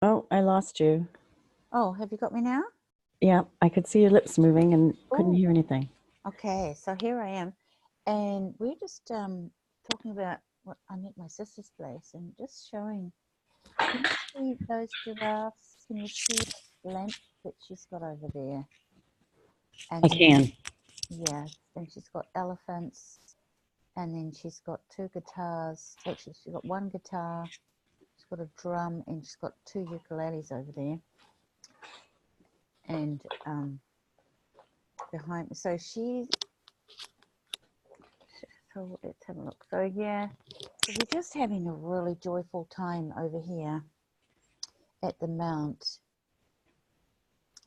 Oh, I lost you. Oh, have you got me now? Yeah, I could see your lips moving and couldn't Oh, hear anything. okay. So here I am, and we're just talking about what I'm at my sister's place, and just showing. Can you see those giraffes? Can you see the lamp that she's got over there? I And then can. yeah, then she's got elephants, and then she's got two guitars. Actually, she's got one guitar. She's got a drum, and she's got two ukuleles over there. And behind me, so she's. So let's have a look. So yeah, so we're just having a really joyful time over here at the Mount.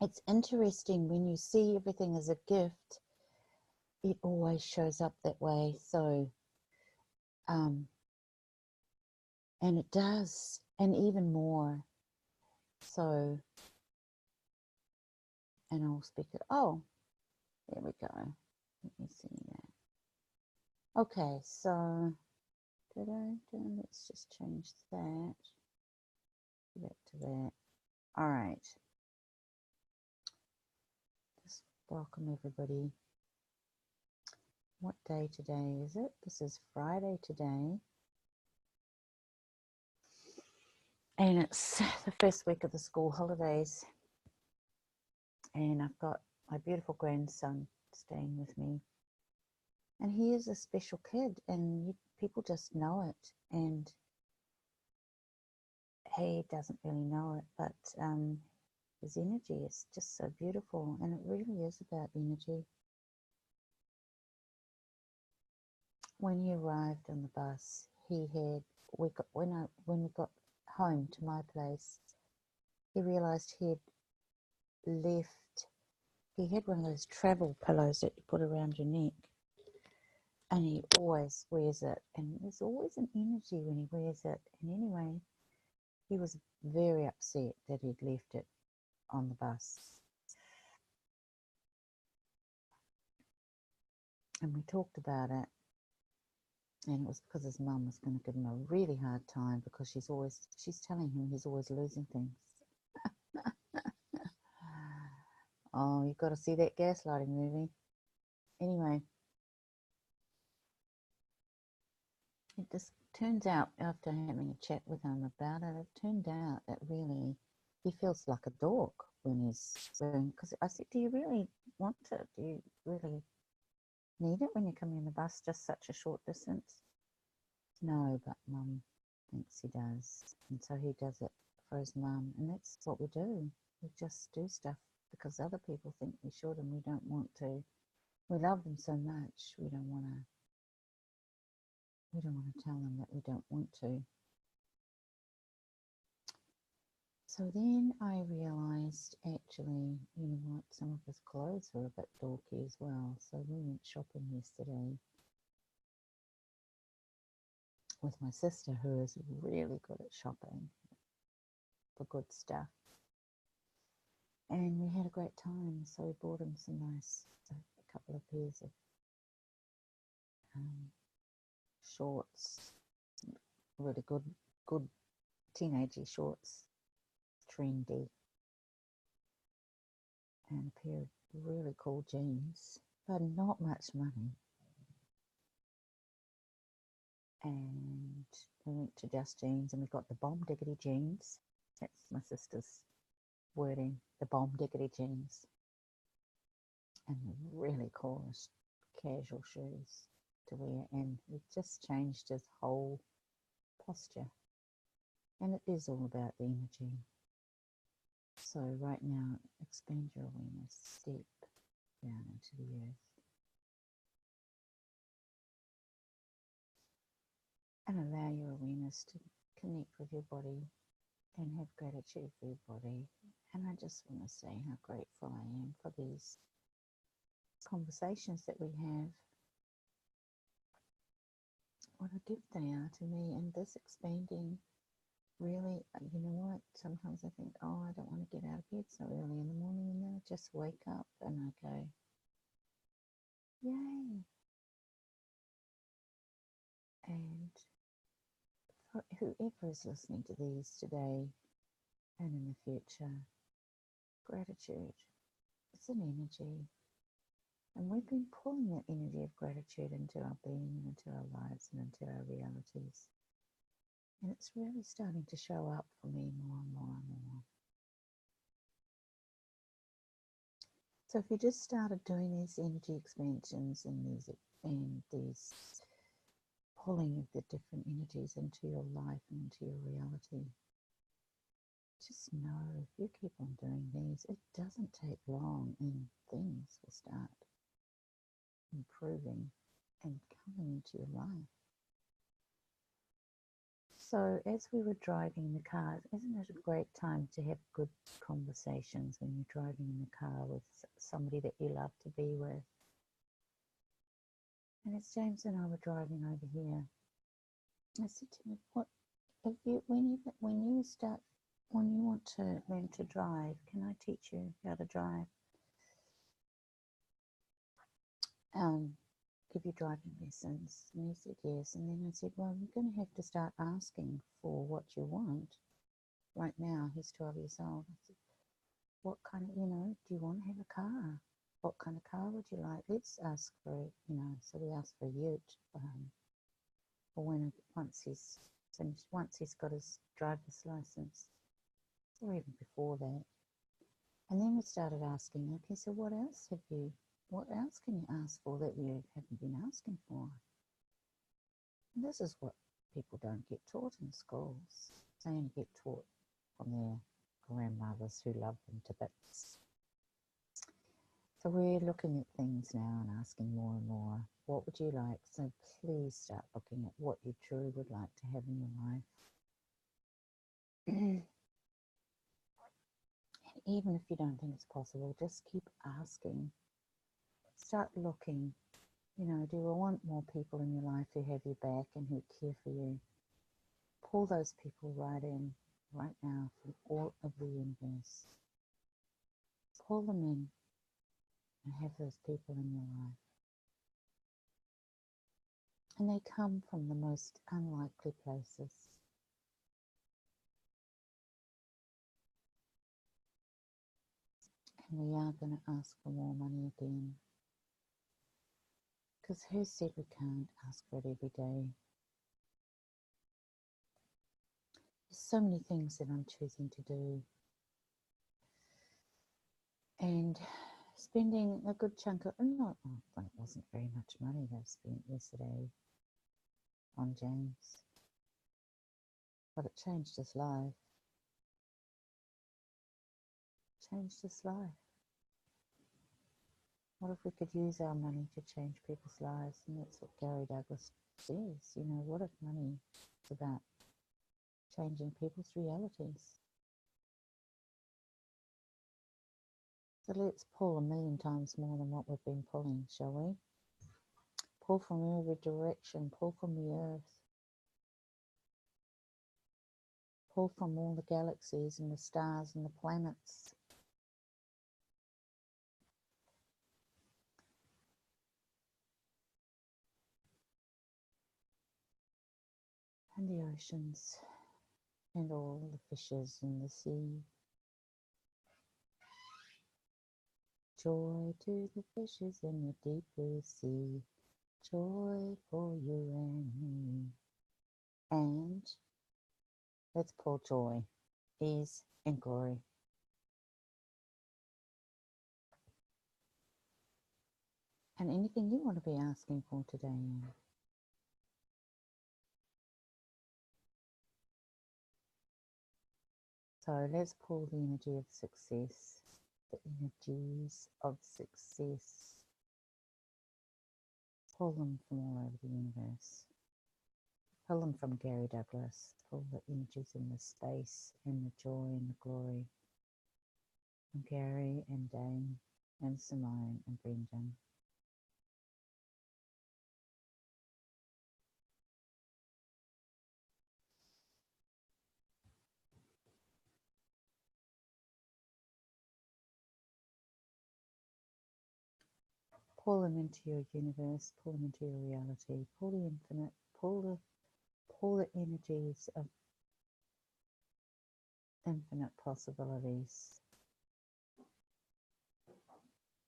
It's interesting when you see everything as a gift, it always shows up that way. So, and it does, and even more. So, and I'll speak it. Oh, there we go. Let me see that. Okay, so let's just change that. Back to that. All right. Just welcome everybody. What day today is it? This is Friday today. And it's the first week of the school holidays. And I've got my beautiful grandson staying with me. And he is a special kid, and people just know it. And he doesn't really know it, but his energy is just so beautiful. And it really is about energy. When he arrived on the bus, when we got home to my place, he realised he had one of those travel pillows that you put around your neck, and he always wears it, and there's always an energy when he wears it. And anyway, he was very upset that he'd left it on the bus. And we talked about it, and it was because his mum was going to give him a really hard time because she's telling him he's always losing things. Oh, you've got to see that gaslighting movie. Anyway, it just turns out, after having a chat with him about it, it turned out that really he feels like a dog when he's doing, because I said, do you really want it? Do you really need it when you're coming in the bus just such a short distance? No, but Mum thinks he does. And so he does it for his mum. And that's what we do. We just do stuff because other people think we should, and we don't want to. We love them so much, we don't want to tell them that we don't want to. So then I realised, actually, you know what, some of his clothes were a bit dorky as well. So we went shopping yesterday with my sister, who is really good at shopping for good stuff. And we had a great time. So we bought him a couple of pairs of shorts, really good teenagey shorts, trendy, and a pair of really cool jeans, but not much money. And we went to Just Jeans, and we got the bomb diggity jeans. That's my sister's wording, the bomb diggity jeans, and really cool casual shoes to wear. And it just changed his whole posture. And it is all about the energy. So right now, expand your awareness, step down into the earth, and allow your awareness to connect with your body and have gratitude for your body. And I just want to say how grateful I am for these conversations that we have. What a gift they are to me, and this expanding, really, you know what, sometimes I think, oh, I don't want to get out of bed so early in the morning, and then I just wake up and I go, yay. And for whoever is listening to these today, and in the future. Gratitude, it's an energy. And we've been pulling that energy of gratitude into our being and into our lives and into our realities. And it's really starting to show up for me more and more and more. So if you just started doing these energy expansions and these pulling of the different energies into your life and into your reality, just know if you keep on doing these, it doesn't take long and things will start improving and coming into your life. So as we were driving in the car, isn't it a great time to have good conversations when you're driving in the car with somebody that you love to be with? And as James and I were driving over here, I said to him, "What if you when you want to learn to drive? Can I teach you how to drive? Give you driving lessons?" And he said yes. And then I said, "Well, you're going to have to start asking for what you want." Right now, he's 12 years old. I said, "What kind of, do you want to have a car? What kind of car would you like? Let's ask for, so we asked for a ute for once he's finished, once he's got his driver's license, or even before that." And then we started asking, okay, so what else can you ask for that you haven't been asking for? And this is what people don't get taught in schools. They only get taught from their grandmothers who love them to bits. So we're looking at things now and asking more and more, what would you like? So please start looking at what you truly would like to have in your life. And even if you don't think it's possible, just keep asking. Start looking. Do you want more people in your life who have your back and who care for you? Pull those people right in, right now, from all of the universe. Pull them in and have those people in your life. And they come from the most unlikely places. And we are going to ask for more money again. Because who said we can't ask for it every day? There's so many things that I'm choosing to do. And spending a good chunk of, it wasn't very much money that I spent yesterday on James. But it changed his life. Changed his life. What if we could use our money to change people's lives? And that's what Gary Douglas says. What if money is about changing people's realities? So let's pull 1,000,000 times more than what we've been pulling, shall we? Pull from every direction. Pull from the earth. Pull from all the galaxies and the stars and the planets. And the oceans, and all the fishes in the sea. Joy to the fishes in the deep blue sea. Joy for you and me. And let's pull joy, ease, and glory. And anything you want to be asking for today, Anne. So let's pull the energy of success, the energies of success. Pull them from all over the universe. Pull them from Gary Douglas. Pull the energies in the space and the joy and the glory from Gary and Dane and Simone and Brendan. Pull them into your universe, pull them into your reality, pull the infinite, pull the energies of infinite possibilities.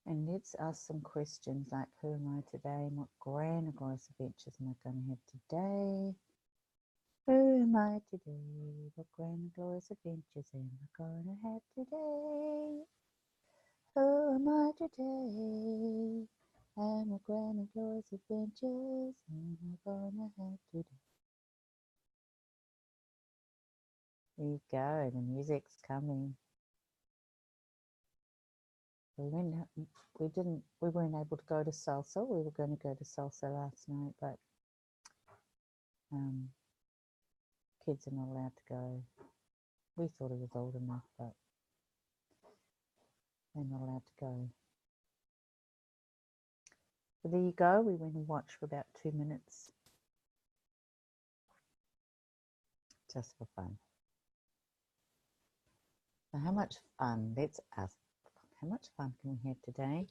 And let's ask some questions like, who am I today? And what grand and glorious adventures am I going to have today? Who am I today? What grand and glorious adventures am I going to have today? Who am I today? And what grand and glorious adventures am I going to have today? There you go, the music's coming. We weren't able to go to salsa. We were going to go to salsa last night, but kids are not allowed to go. We thought he was old enough, but they're not allowed to go. So there you go. We went and watched for about 2 minutes, just for fun. So how much fun? Let's ask. How much fun can we have today?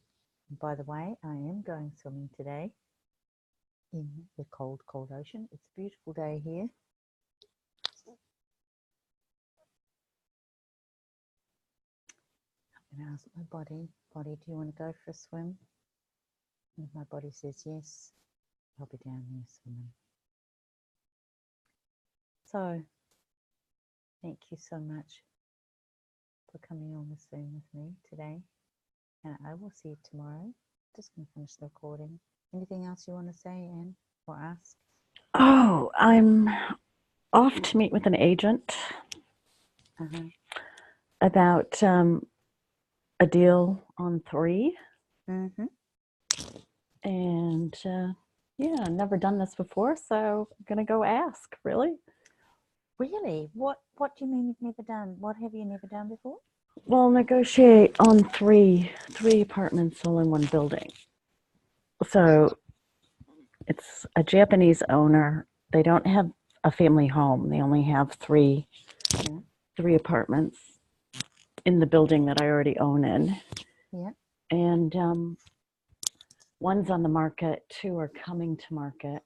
And by the way, I am going swimming today in the cold, cold ocean. It's a beautiful day here. I'm going to ask my body, do you want to go for a swim? And if my body says yes, I'll be down there swimming. So, thank you so much for coming on the Zoom with me today. And I will see you tomorrow. Just going to finish the recording. Anything else you want to say, Anne, or ask? Oh, I'm off to meet with an agent about a deal on 3. Mm-hmm. And yeah, never done this before, so I'm gonna go ask. Really? Really? What do you mean you've never done? What have you never done before? Well, negotiate on three apartments all in one building. So it's a Japanese owner. They don't have a family home. They only have three apartments in the building that I already own in. Yeah. And one's on the market, 2 are coming to market.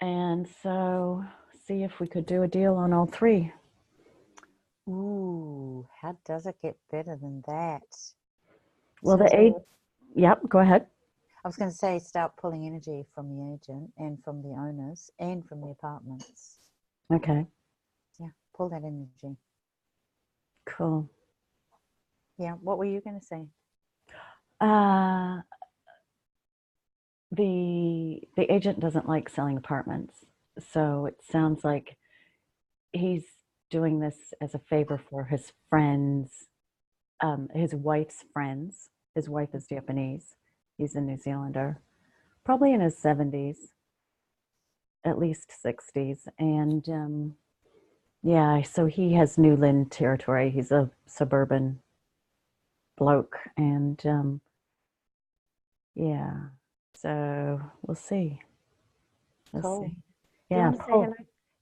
And so see if we could do a deal on all 3. Ooh, how does it get better than that? Well, So, yep, go ahead. I was going to say, start pulling energy from the agent and from the owners and from the apartments. Okay. Yeah, pull that energy. Cool. Yeah, what were you going to say? The agent doesn't like selling apartments, so it sounds like he's doing this as a favor for his friends, his wife's friends. His wife is Japanese. He's a New Zealander, probably in his 70s, at least 60s. And yeah, so he has Newland territory. He's a suburban bloke. And yeah, so we'll see. Cool. See. Do Yeah,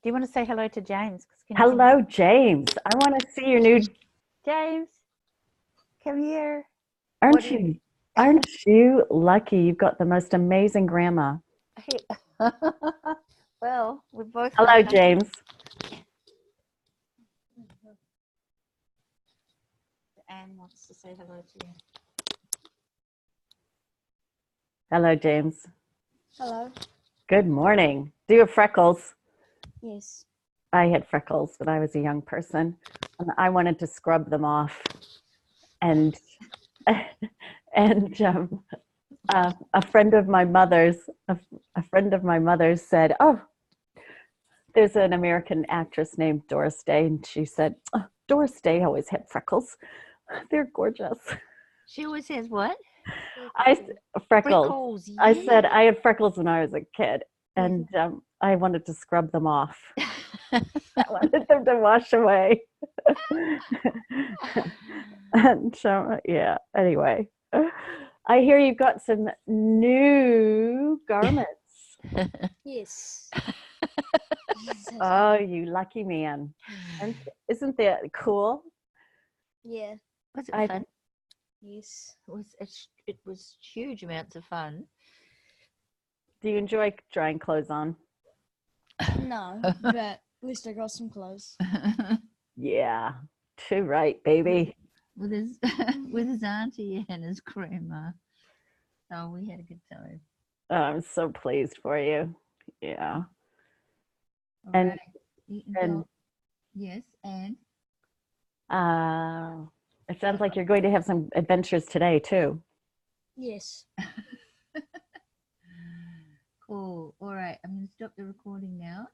you want to say hello to James? Hello, James. I want to see your new. James, come here. Aren't you lucky? You've got the most amazing grandma. Well, we both. Hello, James. Anne wants to say hello to you. Hello, James. Hello. Good morning. Do you have freckles? Yes. I had freckles when I was a young person, and I wanted to scrub them off. And a friend of my mother's, said, "Oh, there's an American actress named Doris Day," and she said, "Oh, Doris Day always had freckles. They're gorgeous." She always has what? Freckles. Yeah. I said I had freckles when I was a kid, and I wanted to scrub them off. I wanted them to wash away. And so, yeah, anyway. I hear you've got some new garments. Yes. Oh, you lucky man. And isn't that cool? Yeah. Was it fun? Yes. It was huge amounts of fun. Do you enjoy trying clothes on? No, but At least I got some clothes. Yeah, too right, baby. with his with his auntie and his grandma. So we had a good time. Oh, I'm so pleased for you. Yeah. All And right. You can and go. Yes, and uh, it sounds like you're going to have some adventures today too. Yes. cool. All right, I'm going to stop the recording now